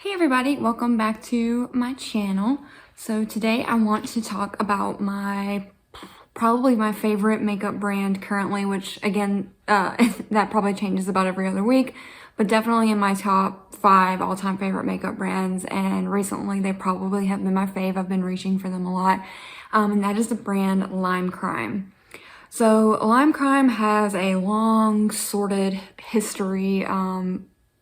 Hey everybody, welcome back to my channel. So today I want to talk about probably my favorite makeup brand currently, which again, that probably changes about every other week, but definitely in my top 5 all-time favorite makeup brands. And recently they probably have been my fave. I've been reaching for them a lot. And that is the brand Lime Crime. So Lime Crime has a long, sordid history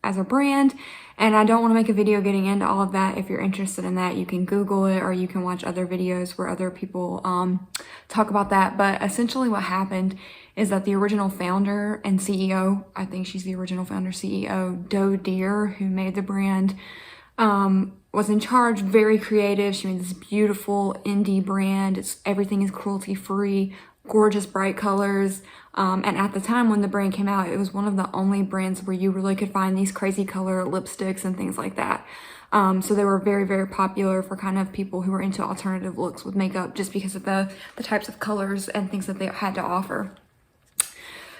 as a brand, and I don't want to make a video getting into all of that. If you're interested in that, you can Google it or you can watch other videos where other people talk about that. But essentially what happened is that the original founder and CEO, I think she's the original founder CEO, Doe Deer, who made the brand, was in charge, very creative. She made this beautiful indie brand. Everything is cruelty free, gorgeous bright colors. And at the time when the brand came out, it was one of the only brands where you really could find these crazy color lipsticks and things like that. So they were very, very popular for kind of people who were into alternative looks with makeup, just because of the types of colors and things that they had to offer.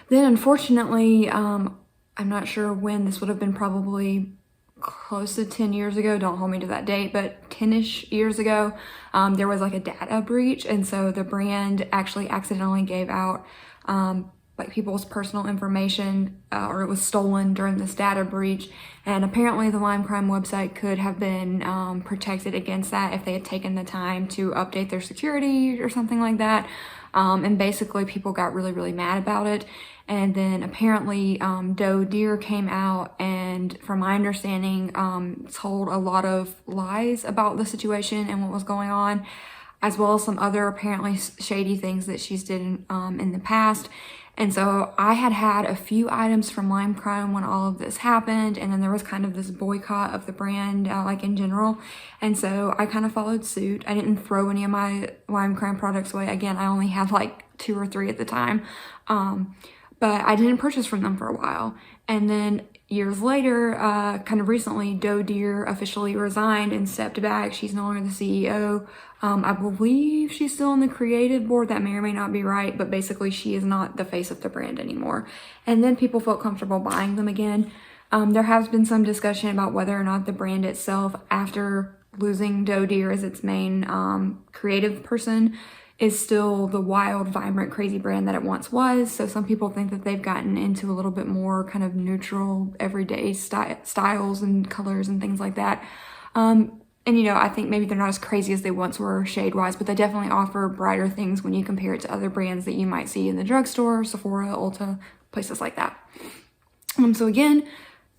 Then unfortunately, I'm not sure when, this would have been probably close to 10 years ago, don't hold me to that date, but 10-ish years ago, there was like a data breach, and so the brand actually accidentally gave out like people's personal information, or it was stolen during this data breach. And apparently the Lime Crime website could have been protected against that if they had taken the time to update their security or something like that. And basically people got really, really mad about it. And then apparently Doe Deer came out and, from my understanding, told a lot of lies about the situation and what was going on, as well as some other apparently shady things that she's did in the past. And so I had a few items from Lime Crime when all of this happened, and then there was kind of this boycott of the brand, like in general. And so I kind of followed suit. I didn't throw any of my Lime Crime products away. Again, I only had like 2 or 3 at the time. But I didn't purchase from them for a while. And then years later, kind of recently, Doe Deer officially resigned and stepped back. She's no longer the CEO. I believe she's still on the creative board. That may or may not be right, but basically she is not the face of the brand anymore. And then people felt comfortable buying them again. There has been some discussion about whether or not the brand itself, after losing Doe Deer as its main creative person, is still the wild, vibrant, crazy brand that it once was. So some people think that they've gotten into a little bit more kind of neutral, everyday styles and colors and things like that. And you know, I think maybe they're not as crazy as they once were shade-wise, but they definitely offer brighter things when you compare it to other brands that you might see in the drugstore, Sephora, Ulta, places like that. So again,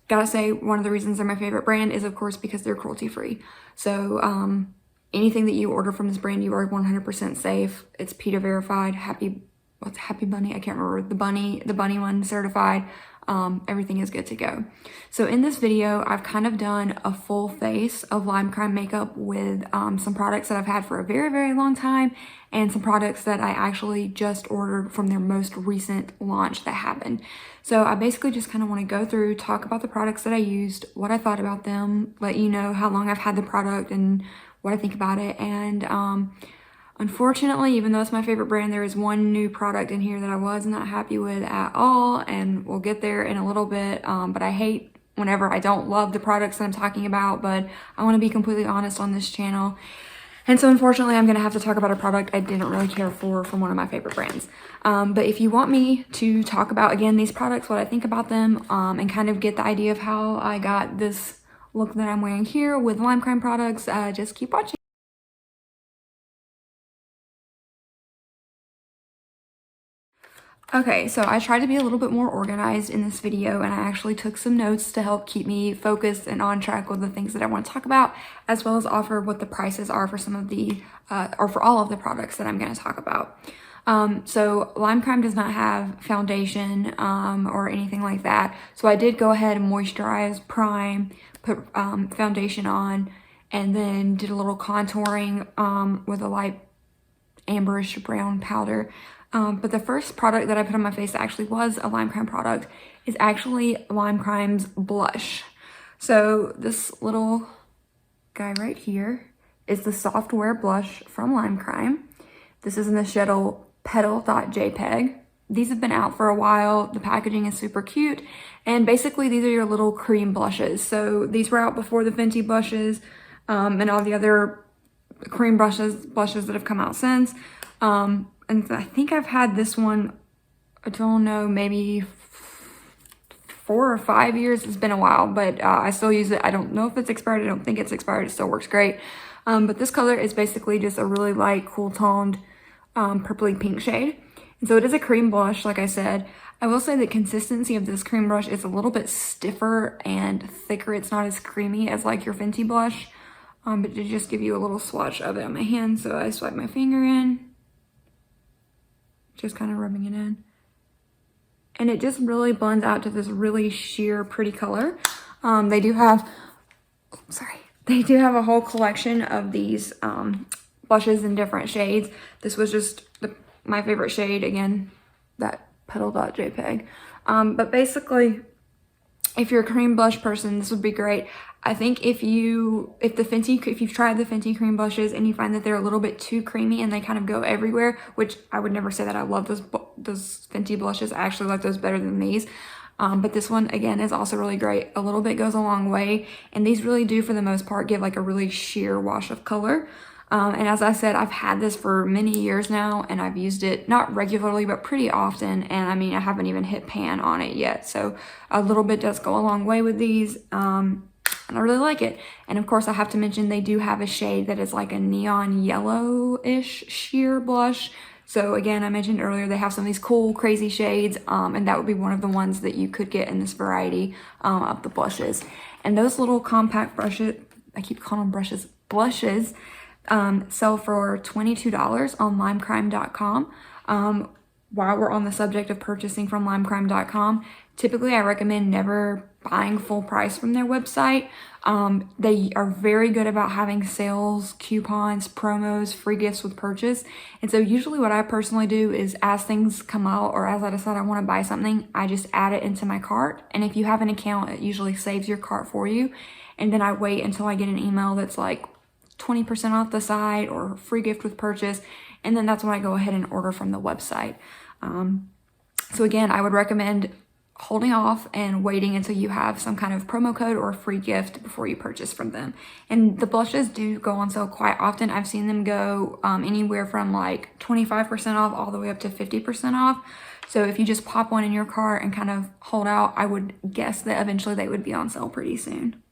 gotta say, one of the reasons they're my favorite brand is, of course, because they're cruelty-free. So anything that you order from this brand, you are 100% safe. It's PETA verified, Happy Bunny? I can't remember, the bunny one certified. Everything is good to go. So in this video, I've kind of done a full face of Lime Crime makeup with some products that I've had for a very, very long time, and some products that I actually just ordered from their most recent launch that happened. So I basically just kind of want to go through, talk about the products that I used, what I thought about them, let you know how long I've had the product and what I think about it. And unfortunately, even though it's my favorite brand, there is one new product in here that I was not happy with at all, and we'll get there in a little bit. But I hate whenever I don't love the products that I'm talking about, but I want to be completely honest on this channel. And so unfortunately, I'm going to have to talk about a product I didn't really care for from one of my favorite brands. But if you want me to talk about, again, these products, what I think about them, and kind of get the idea of how I got this look that I'm wearing here with Lime Crime products, just keep watching. Okay, so I tried to be a little bit more organized in this video, and I actually took some notes to help keep me focused and on track with the things that I want to talk about, as well as offer what the prices are for some of the, or for all of the products that I'm going to talk about. So Lime Crime does not have foundation or anything like that. So I did go ahead and moisturize, prime, put foundation on, and then did a little contouring with a light amberish brown powder. But the first product that I put on my face that actually was a Lime Crime product is actually Lime Crime's blush. So this little guy right here is the Software blush from Lime Crime. This is in the shade Petal.JPG. these have been out for a while. The packaging is super cute. And basically these are your little cream blushes. So these were out before the Fenty blushes and all the other cream blushes that have come out since. And I think I've had this one, I don't know, maybe 4 or 5 years. It's been a while, but I still use it. I don't know if it's expired. I don't think it's expired. It still works great. But this color is basically just a really light, cool toned, purpley pink shade. And so it is a cream blush, like I said. I will say the consistency of this cream brush is a little bit stiffer and thicker. It's not as creamy as like your Fenty blush. But to just give you a little swatch of it on my hand. So I swipe my finger in, just kind of rubbing it in. And it just really blends out to this really sheer, pretty color. They do have, they do have a whole collection of these blushes in different shades. This was just my favorite shade, again, that Petal.JPG. But basically, if you're a cream blush person, this would be great. I think if you've tried the Fenty cream blushes and you find that they're a little bit too creamy and they kind of go everywhere, which I would never say that I love those Fenty blushes. I actually like those better than these. But this one, again, is also really great. A little bit goes a long way. And these really do, for the most part, give like a really sheer wash of color. And as I said, I've had this for many years now, and I've used it not regularly, but pretty often. And I mean, I haven't even hit pan on it yet. So a little bit does go a long way with these. And I really like it. And of course, I have to mention they do have a shade that is like a neon yellow-ish sheer blush. So again, I mentioned earlier, they have some of these cool, crazy shades, and that would be one of the ones that you could get in this variety of the blushes. And those little compact brushes, I keep calling them brushes, blushes, sell for $22 on limecrime.com. While we're on the subject of purchasing from limecrime.com, typically I recommend never buying full price from their website. They are very good about having sales, coupons, promos, free gifts with purchase. And so usually what I personally do is, as things come out or as I decide I want to buy something, I just add it into my cart. And if you have an account, it usually saves your cart for you. And then I wait until I get an email that's like 20% off the site or free gift with purchase. And then that's when I go ahead and order from the website. So again, I would recommend holding off and waiting until you have some kind of promo code or free gift before you purchase from them. And the blushes do go on sale quite often. I've seen them go anywhere from like 25% off all the way up to 50% off. So if you just pop one in your cart and kind of hold out, I would guess that eventually they would be on sale pretty soon.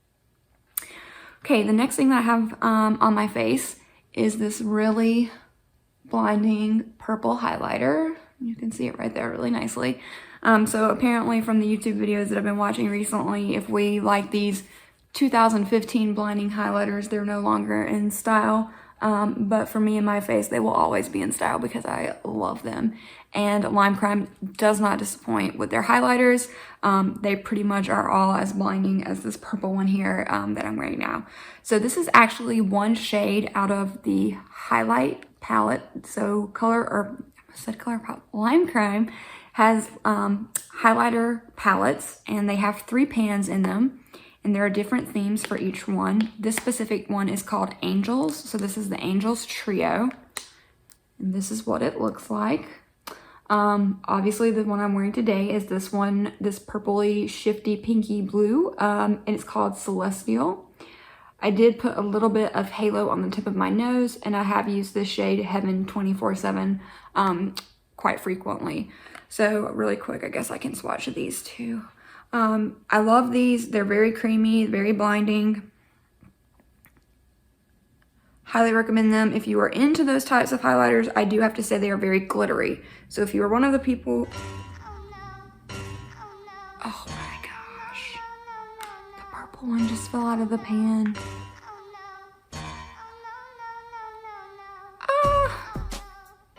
Okay, the next thing that I have on my face is this really blinding purple highlighter. You can see it right there really nicely. So apparently from the YouTube videos that I've been watching recently, if we like these 2015 blinding highlighters, they're no longer in style. But for me and my face, they will always be in style because I love them. And Limecrime does not disappoint with their highlighters. They pretty much are all as blinding as this purple one here that I'm wearing now. So this is actually one shade out of the Hi-Lite palette. So Limecrime has highlighter palettes, and they have 3 pans in them. And there are different themes for each one. This specific one is called Angels. So this is the Angels Trio. And this is what it looks like. Obviously the one I'm wearing today is this one, this purpley, shifty, pinky blue. And it's called Celestial. I did put a little bit of halo on the tip of my nose, and I have used this shade Heaven 24/7 quite frequently. So really quick, I guess I can swatch these two. I love these. They're very creamy, very blinding. Highly recommend them. If you are into those types of highlighters, I do have to say they are very glittery. So if you are one of the people... Oh my gosh. The purple one just fell out of the pan.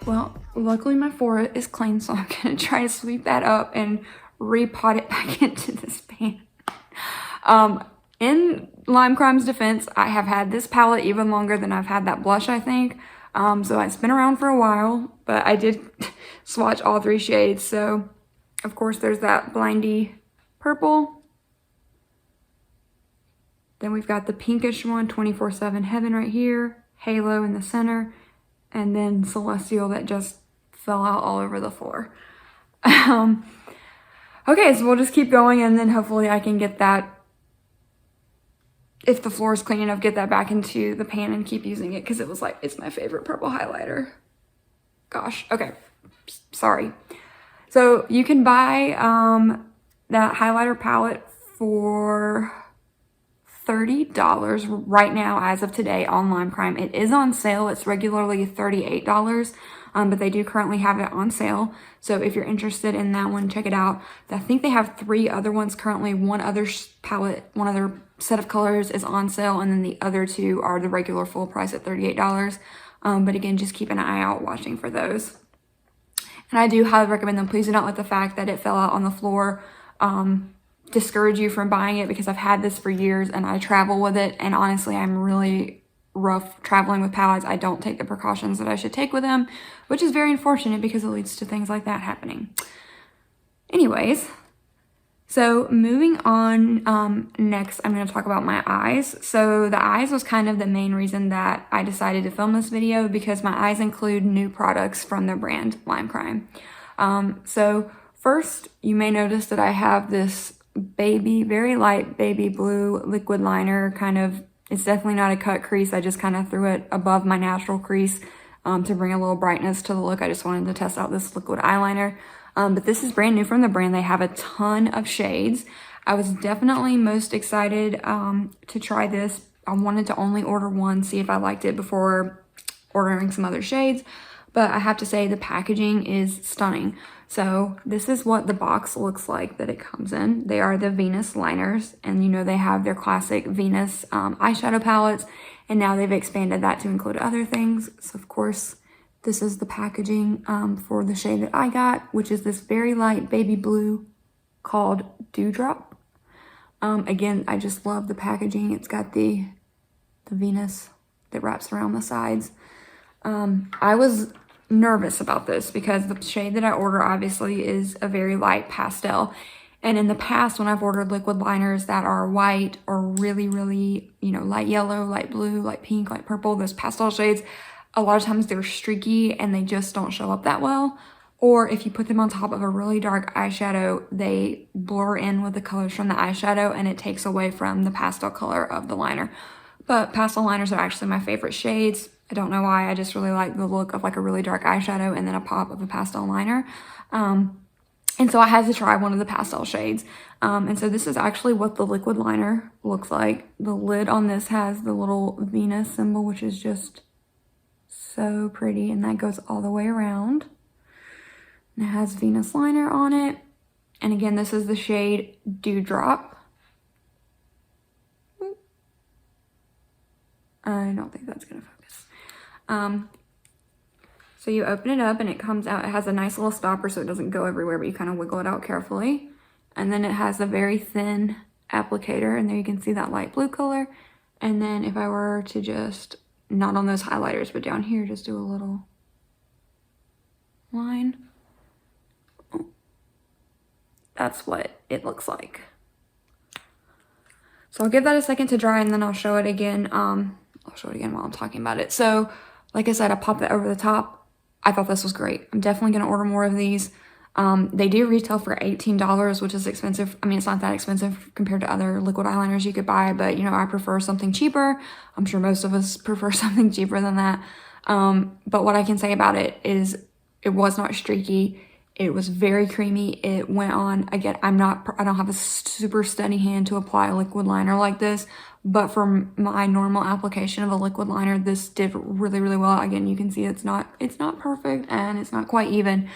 Well, luckily my forehead is clean, so I'm gonna try to sweep that up and repot it back into this pan. In Limecrime's defense, I have had this palette even longer than I've had that blush, I think. So it's been around for a while, but I did swatch all 3 shades. So, of course, there's that blindy purple. Then we've got the pinkish one, 24/7 Heaven right here, Halo in the center, and then Celestial that just fell out all over the floor. Okay, so we'll just keep going, and then hopefully I can get that, if the floor is clean enough, get that back into the pan and keep using it, because it was like, it's my favorite purple highlighter. Gosh, okay, sorry. So you can buy that highlighter palette for $30 right now as of today on Lime Crime. It is on sale. It's regularly $38, but they do currently have it on sale. So if you're interested in that one, check it out. I think they have 3 other ones currently. One other palette, one other set of colors is on sale, and then the other 2 are the regular full price at $38. But again, just keep an eye out watching for those. And I do highly recommend them. Please do not let the fact that it fell out on the floor discourage you from buying it, because I've had this for years and I travel with it, and honestly I'm really rough traveling with palettes. I don't take the precautions that I should take with them, which is very unfortunate because it leads to things like that happening. Anyways, so moving on, next I'm going to talk about my eyes. So the eyes was kind of the main reason that I decided to film this video, because my eyes include new products from the brand Lime Crime. So first, you may notice that I have this very light baby blue liquid liner. Kind of, it's definitely not a cut crease. I just kind of threw it above my natural crease to bring a little brightness to the look. I just wanted to test out this liquid eyeliner. But this is brand new from the brand. They have a ton of shades. I was definitely most excited to try this. I wanted to only order one, see if I liked it before ordering some other shades. But I have to say the packaging is stunning. So this is what the box looks like that it comes in. They are the Venus liners, and you know they have their classic Venus eyeshadow palettes, and now they've expanded that to include other things. So of course, this is the packaging for the shade that I got, which is this very light baby blue called Dewdrop. Again, I just love the packaging. It's got the Venus that wraps around the sides. I was nervous about this because the shade that I order obviously is a very light pastel, and in the past when I've ordered liquid liners that are white or really light yellow, light blue, light pink, light purple, those pastel shades, a lot of times they're streaky and they just don't show up that well. Or if you put them on top of a really dark eyeshadow, they blur in with the colors from the eyeshadow and it takes away from the pastel color of the liner. But pastel liners are actually my favorite shades. I don't know why, I just really like the look of like a really dark eyeshadow and then a pop of a pastel liner. And so I had to try one of the pastel shades. And so this is actually what the liquid liner looks like. The lid on this has the little Venus symbol, which is just so pretty. And that goes all the way around. And it has Venus liner on it. And again, this is the shade Dewdrop. I don't think that's gonna focus. So you open it up and it comes out. It has a nice little stopper so it doesn't go everywhere, but you kind of wiggle it out carefully. And then it has a very thin applicator, and there you can see that light blue color. And then if I were to just, not on those highlighters, but down here, just do a little line. That's what it looks like. So I'll give that a second to dry and then I'll show it again. I'll show it again while I'm talking about it. So like I said, I popped that over the top. I thought this was great. I'm definitely going to order more of these. They do retail for $18, which is expensive. I mean, it's not that expensive compared to other liquid eyeliners you could buy, but you know, I prefer something cheaper. I'm sure most of us prefer something cheaper than that. But what I can say about it is it was not streaky. It was very creamy. It went on. Again, I don't have a super steady hand to apply a liquid liner like this, but for my normal application of a liquid liner, this did really, really well. Again, you can see it's not perfect and it's not quite even,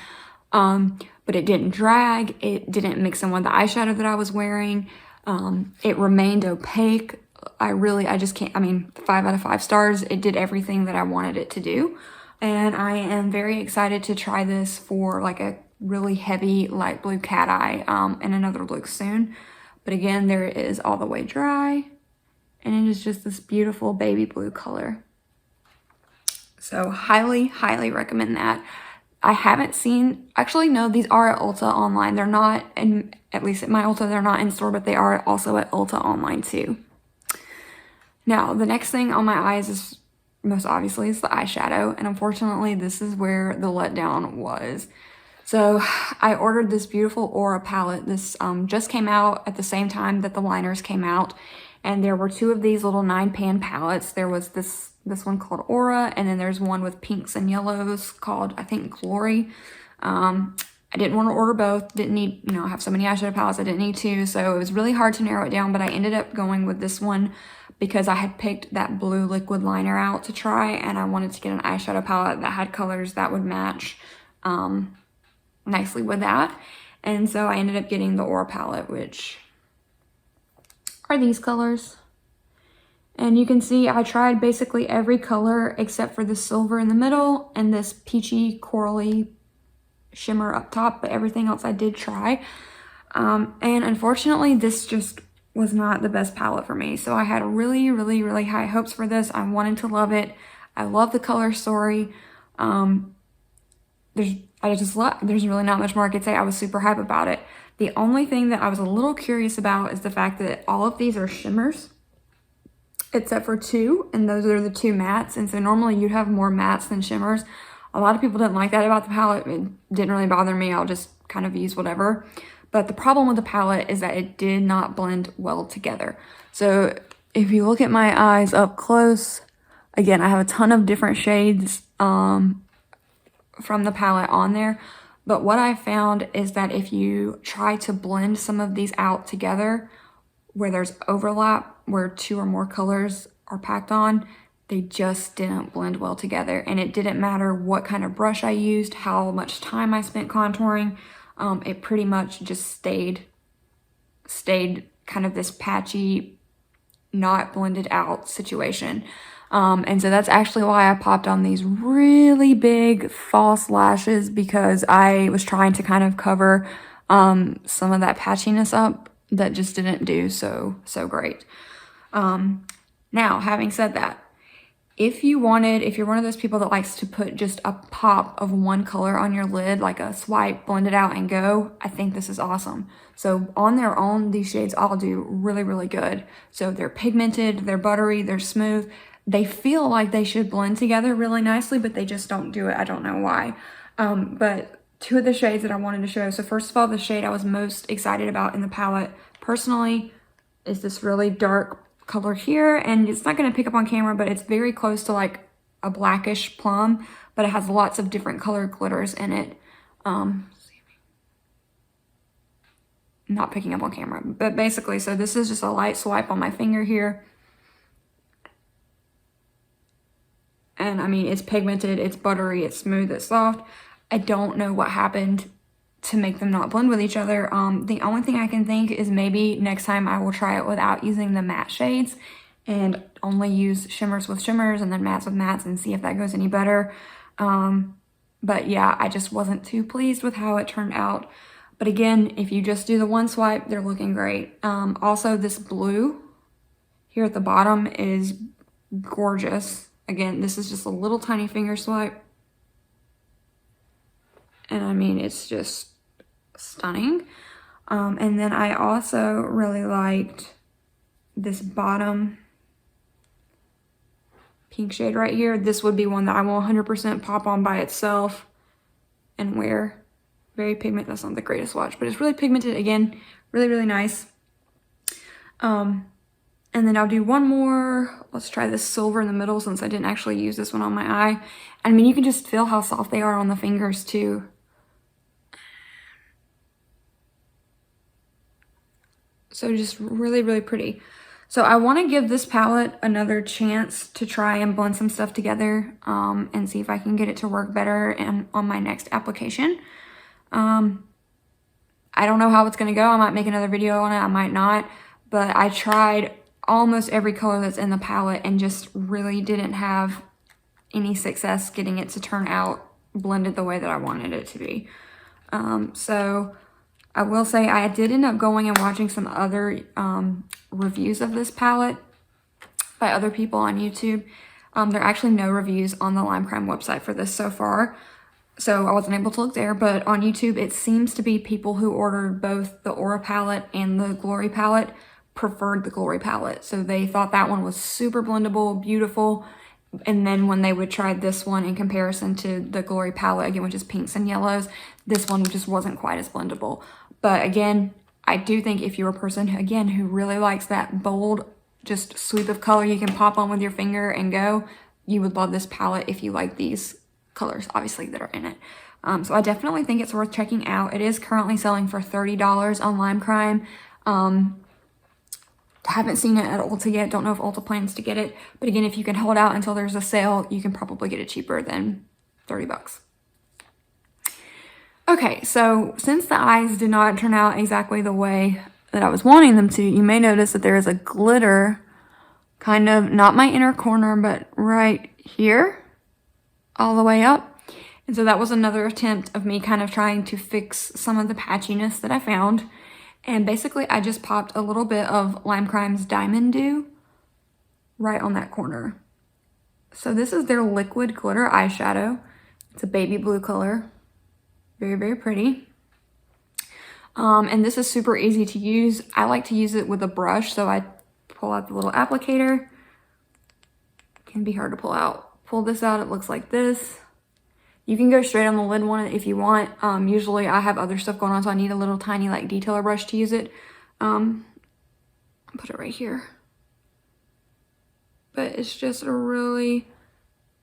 but it didn't drag. It didn't mix in with the eyeshadow that I was wearing. It remained opaque. I just can't, I mean, 5 out of 5 stars. It did everything that I wanted it to do. And I am very excited to try this for like a really heavy light blue cat eye in another look soon. But again, there it is all the way dry. And it is just this beautiful baby blue color. So highly, highly recommend that. I haven't seen, actually no, these are at Ulta online. They're not, at least at my Ulta, they're not in store, but they are also at Ulta online too. Now, the next thing on my eyes is most obviously is the eyeshadow. And unfortunately, this is where the letdown was. So I ordered this beautiful Aura palette. This just came out at the same time that the liners came out. And there were two of these little 9-pan palettes. There was this one called Aura, and then there's one with pinks and yellows called, I think, Glory. I didn't want to order both. Didn't need, I have so many eyeshadow palettes, I didn't need to. So it was really hard to narrow it down, but I ended up going with this one because I had picked that blue liquid liner out to try, and I wanted to get an eyeshadow palette that had colors that would match nicely with that. And so I ended up getting the Aura palette, which are these colors. And you can see I tried basically every color except for the silver in the middle and this peachy corally shimmer up top, but everything else I did try. And unfortunately, this just was not the best palette for me. So I had really, really, really high hopes for this. I wanted to love it. I love the color story. There's really not much more I could say. I was super hype about it. The only thing that I was a little curious about is the fact that all of these are shimmers, except for two, and those are the two mattes. And so normally you'd have more mattes than shimmers. A lot of people didn't like that about the palette. It didn't really bother me. I'll just kind of use whatever. But the problem with the palette is that it did not blend well together. So if you look at my eyes up close, again, I have a ton of different shades from the palette on there. But what I found is that if you try to blend some of these out together, where there's overlap, where two or more colors are packed on, they just didn't blend well together. And it didn't matter what kind of brush I used, how much time I spent contouring, it pretty much just stayed kind of this patchy, not blended out situation. And so that's actually why I popped on these really big false lashes, because I was trying to kind of cover some of that patchiness up that just didn't do so great. Now, having said that, if you're one of those people that likes to put just a pop of one color on your lid, like a swipe, blend it out and go, I think this is awesome. So on their own, these shades all do really, really good. So they're pigmented, they're buttery, they're smooth. They feel like they should blend together really nicely, but they just don't do it. I don't know why. But two of the shades that I wanted to show. So first of all, the shade I was most excited about in the palette personally is this really dark color here, and it's not going to pick up on camera, but it's very close to like a blackish plum, but it has lots of different colored glitters in it. Not picking up on camera, but basically, so this is just a light swipe on my finger here. And I mean, it's pigmented, it's buttery, it's smooth, it's soft. I don't know what happened to make them not blend with each other. The only thing I can think is maybe next time I will try it without using the matte shades and only use shimmers with shimmers and then mattes with mattes and see if that goes any better. But yeah, I just wasn't too pleased with how it turned out. But again, if you just do the one swipe, they're looking great. Also, this blue here at the bottom is gorgeous. Again, this is just a little tiny finger swipe. And I mean, it's just stunning. And then I also really liked this bottom pink shade right here. This would be one that I will 100% pop on by itself and wear. Very pigmented. That's not the greatest swatch, but it's really pigmented. Again, really, really nice. And then I'll do one more. Let's try this silver in the middle since I didn't actually use this one on my eye. I mean, you can just feel how soft they are on the fingers too. So just really, really pretty. So I want to give this palette another chance to try and blend some stuff together and see if I can get it to work better and on my next application. I don't know how it's going to go. I might make another video on it. I might not. But I tried almost every color that's in the palette and just really didn't have any success getting it to turn out blended the way that I wanted it to be. So I will say I did end up going and watching some other reviews of this palette by other people on YouTube. There are actually no reviews on the Lime Crime website for this so far, so I wasn't able to look there, but on YouTube it seems to be people who ordered both the Aura palette and the Glory palette preferred the Glory palette. So they thought that one was super blendable, beautiful, And then when they would try this one in comparison to the Glory palette, again, which is pinks and yellows, this one just wasn't quite as blendable. But again, I do think if you're a person, again, who really likes that bold, just sweep of color you can pop on with your finger and go, you would love this palette if you like these colors, obviously, that are in it. So I definitely think it's worth checking out. It is currently selling for $30 on Lime Crime. Haven't seen it at Ulta yet. Don't know if Ulta plans to get it. But again, if you can hold out until there's a sale, you can probably get it cheaper than 30 bucks. Okay, so since the eyes did not turn out exactly the way that I was wanting them to, you may notice that there is a glitter kind of, not my inner corner, but right here, all the way up. And so that was another attempt of me kind of trying to fix some of the patchiness that I found. And basically, I just popped a little bit of Lime Crime's Diamond Dew right on that corner. So this is their liquid glitter eyeshadow. It's a baby blue color. Very, very pretty. And this is super easy to use. I like to use it with a brush, so I pull out the little applicator. It can be hard to pull out. Pull this out, it looks like this. You can go straight on the lid one if you want. Usually I have other stuff going on, so I need a little tiny like detailer brush to use it. Put it right here. But it's just a really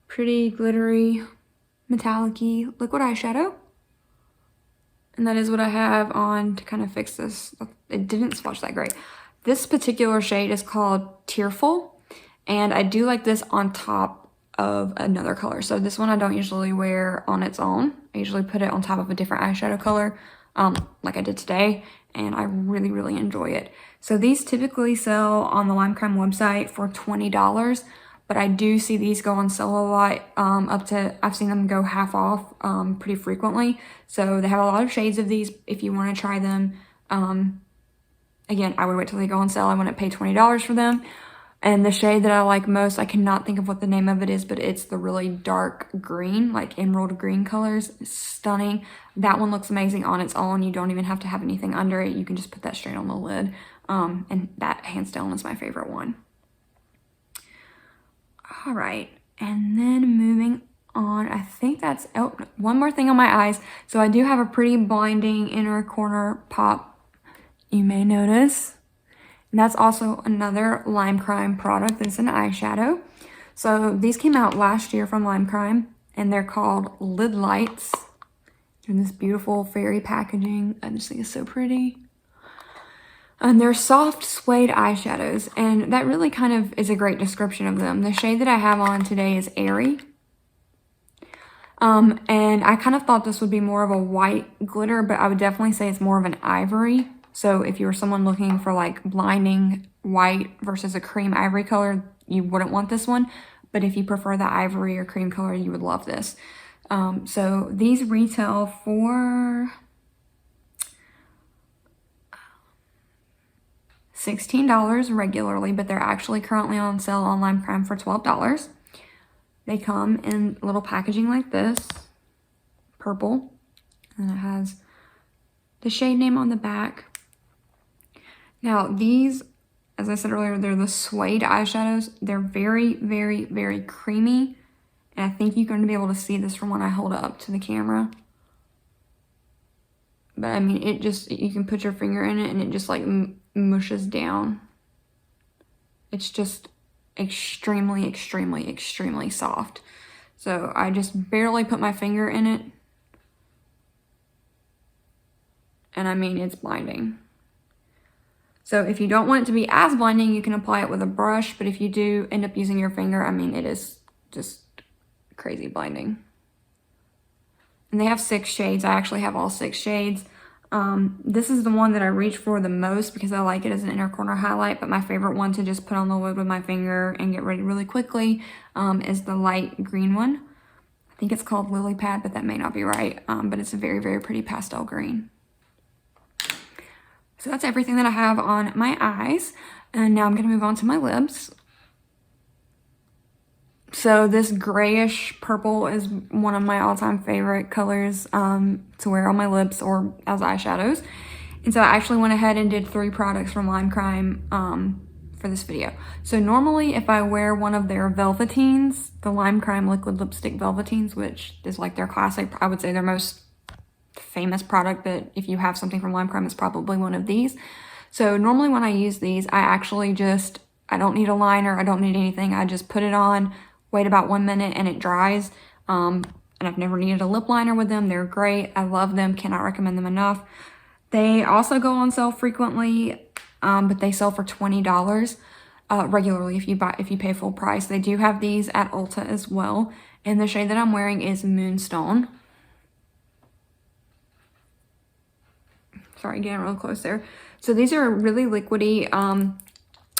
pretty, glittery, metallic-y liquid eyeshadow. And that is what I have on to kind of fix this. It didn't swatch that great. This particular shade is called Tearful. And I do like this on top of another color. So this one I don't usually wear on its own. I usually put it on top of a different eyeshadow color, like I did today, and I really, really enjoy it. So these typically sell on the Lime Crime website for $20, but I do see these go on sale a lot, I've seen them go half off pretty frequently. So they have a lot of shades of these if you want to try them. Again, I would wait till they go on sale. I wouldn't pay $20 for them. And the shade that I like most, I cannot think of what the name of it is, but it's the really dark green, like emerald green colors. It's stunning. That one looks amazing on its own. You don't even have to have anything under it. You can just put that straight on the lid. And that hands down is my favorite one. All right, and then moving on, I think that's, oh, one more thing on my eyes. So I do have a pretty blinding inner corner pop, you may notice. And that's also another Lime Crime product. It's an eyeshadow. So these came out last year from Lime Crime, and they're called Lid-Lites. In this beautiful fairy packaging. I just think it's so pretty. And they're soft suede eyeshadows, and that really kind of is a great description of them. The shade that I have on today is Airy. And I kind of thought this would be more of a white glitter, but I would definitely say it's more of an ivory. So if you were someone looking for like blinding white versus a cream ivory color, you wouldn't want this one. But if you prefer the ivory or cream color, you would love this. So these retail for $16 regularly, but they're actually currently on sale on Lime Crime for $12. They come in little packaging like this, purple, and it has the shade name on the back. Now these, as I said earlier, they're the suede eyeshadows. They're very, very, very creamy, and I think you're going to be able to see this from when I hold it up to the camera. But I mean, it just, you can put your finger in it and it just like mushes down. It's just extremely, extremely, extremely soft. So I just barely put my finger in it. And I mean, it's blinding. So if you don't want it to be as blinding, you can apply it with a brush. But if you do end up using your finger, I mean, it is just crazy blinding. And they have 6 shades. I actually have all 6 shades. This is the one that I reach for the most because I like it as an inner corner highlight, but my favorite one to just put on the lid with my finger and get ready really quickly is the light green one. I think it's called Lily Pad, but that may not be right, but it's a very, very pretty pastel green. So that's everything that I have on my eyes, and now I'm going to move on to my lips. So this grayish purple is one of my all-time favorite colors to wear on my lips or as eyeshadows. And so I actually went ahead and did 3 products from Lime Crime for this video. So normally if I wear one of their Velvetines, the Lime Crime Liquid Lipstick Velvetines, which is like their classic, I would say their most famous product, that if you have something from Lime Crime, it's probably one of these. So normally when I use these, I actually just, I don't need a liner, I don't need anything. I just put it on, wait about 1 minute, and it dries. And I've never needed a lip liner with them. They're great. I love them. Cannot recommend them enough. They also go on sale frequently, but they sell for $20 regularly if you pay full price. They do have these at Ulta as well. And the shade that I'm wearing is Moonstone. Sorry, getting real close there. So these are really liquidy,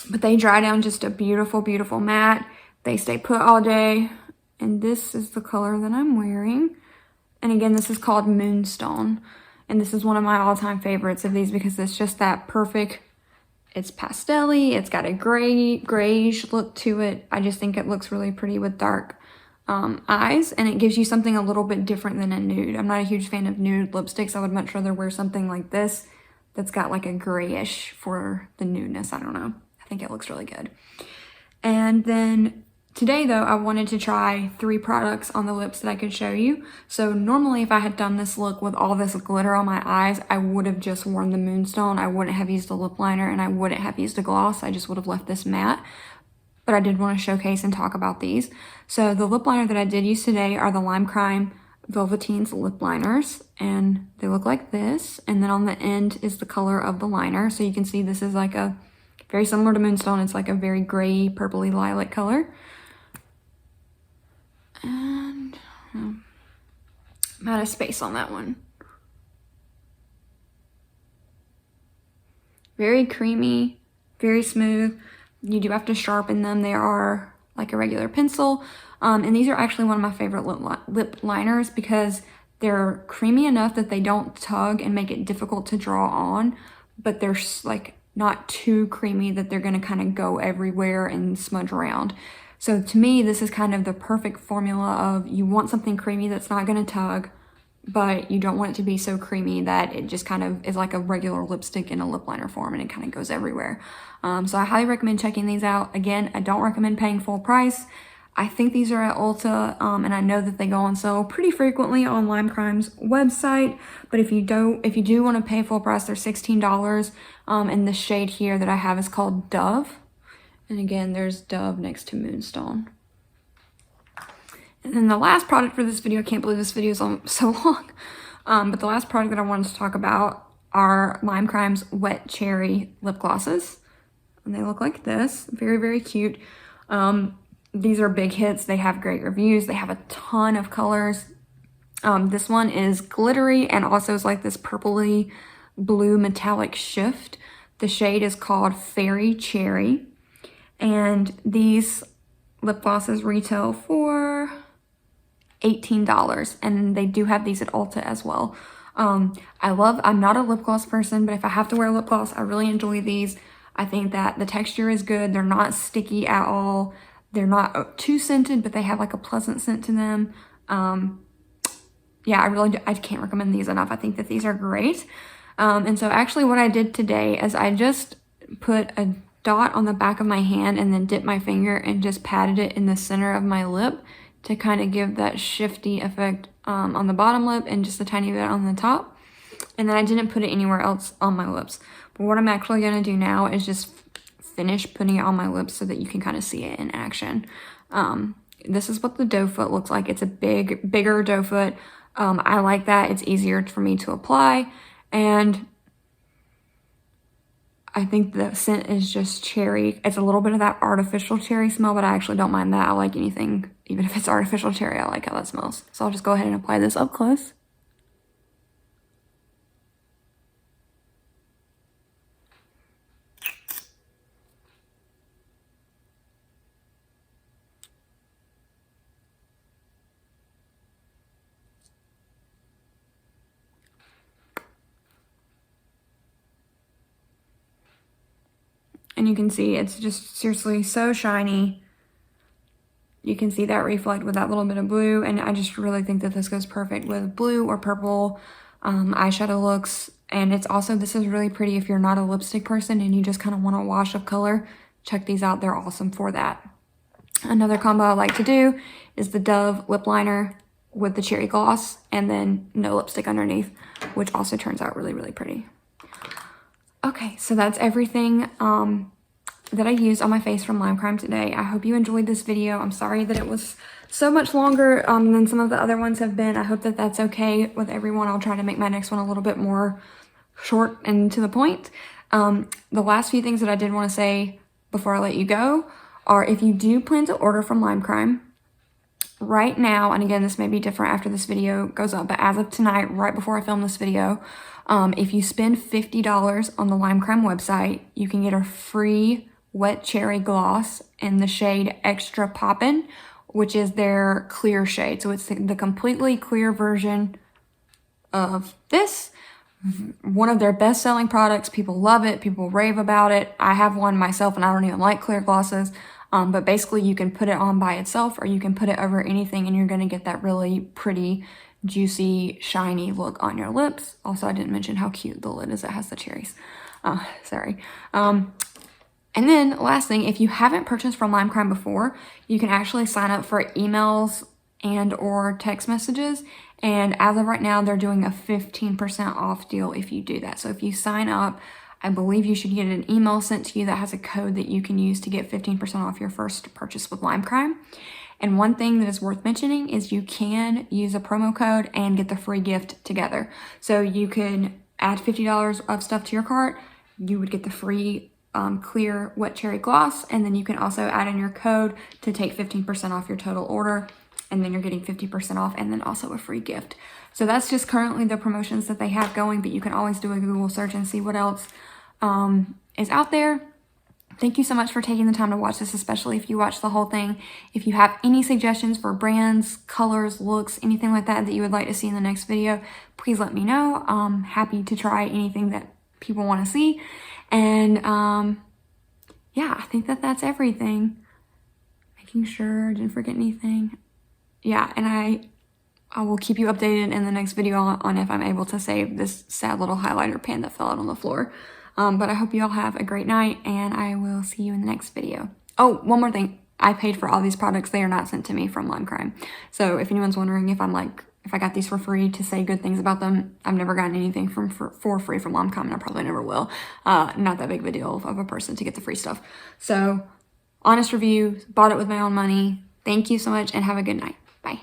but they dry down just a beautiful, beautiful matte. They stay put all day. And this is the color that I'm wearing. And again, this is called Moonstone. And this is one of my all-time favorites of these because it's just that perfect, it's pastel-y, it's got a grayish look to it. I just think it looks really pretty with dark eyes, and it gives you something a little bit different than a nude. I'm not a huge fan of nude lipsticks. I would much rather wear something like this that's got like a grayish for the nudeness. I don't know. I think it looks really good. And then today though, I wanted to try 3 products on the lips that I could show you. So normally if I had done this look with all this glitter on my eyes, I would have just worn the Moonstone. I wouldn't have used a lip liner and I wouldn't have used a gloss. I just would have left this matte. But I did want to showcase and talk about these. So the lip liner that I did use today are the Lime Crime Velvetines lip liners, and they look like this. And then on the end is the color of the liner. So you can see this is like a, very similar to Moonstone. It's like a very gray, purpley lilac color. And I'm out of space on that one. Very creamy, very smooth. You do have to sharpen them. They are like a regular pencil. And these are actually one of my favorite lip liners because they're creamy enough that they don't tug and make it difficult to draw on, but they're like not too creamy that they're gonna kind of go everywhere and smudge around. So to me, this is kind of the perfect formula of you want something creamy that's not gonna tug, but you don't want it to be so creamy that it just kind of is like a regular lipstick in a lip liner form and it kind of goes everywhere. So I highly recommend checking these out. Again, I don't recommend paying full price. I think these are at Ulta, and I know that they go on sale pretty frequently on Lime Crime's website. But if you do want to pay full price, they're $16. And the shade here that I have is called Dove. And again, there's Dove next to Moonstone. And then the last product for this video, I can't believe this video is so long, but the last product that I wanted to talk about are Lime Crime's Wet Cherry lip glosses. And they look like this, very, very cute. These are big hits. They have great reviews. They have a ton of colors. This one is glittery and also is like this purpley blue metallic shift. The shade is called Fairy Cherry. And these lip glosses retail for $18, and they do have these at Ulta as well. I'm not a lip gloss person, but if I have to wear a lip gloss, I really enjoy these. I think that the texture is good. They're not sticky at all. They're not too scented, but they have like a pleasant scent to them. Yeah, I can't recommend these enough. I think that these are great. And so actually what I did today is I just put a dot on the back of my hand and then dipped my finger and just patted it in the center of my lip to kind of give that shifty effect on the bottom lip and just a tiny bit on the top. And then I didn't put it anywhere else on my lips. But what I'm actually going to do now is just finish putting it on my lips so that you can kind of see it in action. This is what the doe foot looks like. It's a bigger doe foot. I like that. It's easier for me to apply. And I think the scent is just cherry. It's a little bit of that artificial cherry smell, but I actually don't mind that. I like anything, even if it's artificial cherry, I like how that smells. So I'll just go ahead and apply this up close. And you can see it's just seriously so shiny. You can see that reflect with that little bit of blue. And I just really think that this goes perfect with blue or purple eyeshadow looks. And it's also, this is really pretty if you're not a lipstick person and you just kind of want a wash of color. check these out. They're awesome for that. Another combo I like to do is the Dove lip liner with the cherry gloss and then no lipstick underneath, which also turns out really, really pretty. Okay, so that's everything that I used on my face from Lime Crime today. I hope you enjoyed this video. I'm sorry that it was so much longer than some of the other ones have been. I hope that that's okay with everyone. I'll try to make my next one a little bit more short and to the point. The last few things that I did want to say before I let you go are, if you do plan to order from Lime Crime right now, and again, this may be different after this video goes up, but as of tonight, right before I film this video, if you spend $50 on the Lime Crime website, you can get a free wet cherry gloss in the shade Extra Poppin', which is their clear shade. So it's the completely clear version of this. One of their best-selling products. People love it. People rave about it. I have one myself, and I don't even like clear glosses. But basically, you can put it on by itself, or you can put it over anything, and you're going to get that really pretty, juicy, shiny look on your lips. Also, I didn't mention how cute the lid is. It has the cherries. Sorry. And then last thing, if you haven't purchased from Lime Crime before, you can actually sign up for emails and or text messages. And as of right now, they're doing a 15% off deal if you do that. So if you sign up, I believe you should get an email sent to you that has a code that you can use to get 15% off your first purchase with Lime Crime. And one thing that is worth mentioning is you can use a promo code and get the free gift together. So you can add $50 of stuff to your cart. You would get the free clear wet cherry gloss, and then you can also add in your code to take 15% off your total order, and then you're getting 50% off and then also a free gift. So that's just currently the promotions that they have going, but you can always do a Google search and see what else is out there. Thank you so much for taking the time to watch this, especially if you watch the whole thing. If you have any suggestions for brands, colors, looks, anything like that that you would like to see in the next video, please let me know. I'm happy to try anything that people want to see. And yeah, I think that that's everything. Making sure I didn't forget anything. Yeah, and I will keep you updated in the next video on if I'm able to save this sad little highlighter pen that fell out on the floor. But I hope you all have a great night, and I will see you in the next video. Oh, one more thing. I paid for all these products. They are not sent to me from Lime Crime. So if anyone's wondering if if I got these for free to say good things about them, I've never gotten anything for free from Lime Crime, and I probably never will. Not that big of a deal of a person to get the free stuff. So honest review, bought it with my own money. Thank you so much, and have a good night. Bye.